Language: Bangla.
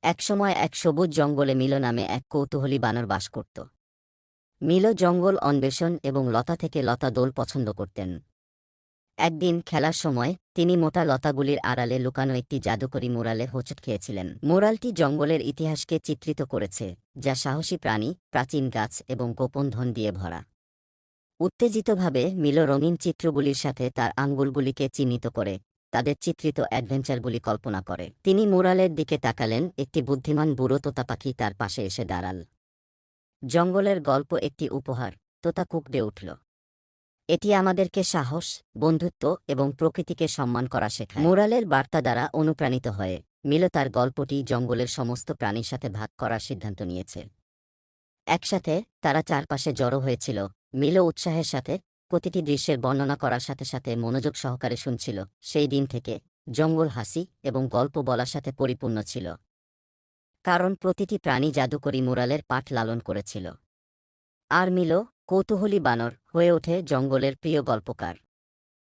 একসময় এক সবুজ জঙ্গলে মিলো নামে এক কৌতূহলী বানর বাস করত। মিলো জঙ্গল অন্বেষণ এবং লতা থেকে লতা দোল পছন্দ করতেন। একদিন খেলার সময় তিনি মোটা লতাগুলির আড়ালে লুকানো একটি জাদুকরী মুরালে হোঁচট খেয়েছিলেন। মুরালটি জঙ্গলের ইতিহাসকে চিত্রিত করেছে, যা সাহসী প্রাণী, প্রাচীন গাছ এবং গোপন ধন দিয়ে ভরা। উত্তেজিতভাবে মিলো রঙিন চিত্রগুলির সাথে তার আঙ্গুলগুলিকে চিহ্নিত করে তাদের চিত্রিত অ্যাডভেঞ্চারগুলি কল্পনা করে। তিনি মুরালের দিকে তাকালেন, একটি বুদ্ধিমান বুড়ো তোতা পাখি তার পাশে এসে দাঁড়াল। জঙ্গলের গল্প একটি উপহার, তোতা কুকড়ে উঠল। এটি আমাদেরকে সাহস, বন্ধুত্ব এবং প্রকৃতিকে সম্মান করা শেখায়। মুরালের বার্তা দ্বারা অনুপ্রাণিত হয়ে মিলো তার গল্পটি জঙ্গলের সমস্ত প্রাণীর সাথে ভাগ করার সিদ্ধান্ত নিয়েছে। একসাথে তারা চারপাশে জড়ো হয়েছিল। মিলো উৎসাহের সাথে প্রতিটি দৃশ্যের বর্ণনা করার সাথে সাথে মনোযোগ সহকারে শুনছিল। সেই দিন থেকে জঙ্গল হাসি এবং গল্প বলার সাথে পরিপূর্ণ ছিল, কারণ প্রতিটি প্রাণী জাদুকরী মুরালের পাঠ লালন করেছিল। আর মিলো কৌতূহলী বানর হয়ে ওঠে জঙ্গলের প্রিয় গল্পকার।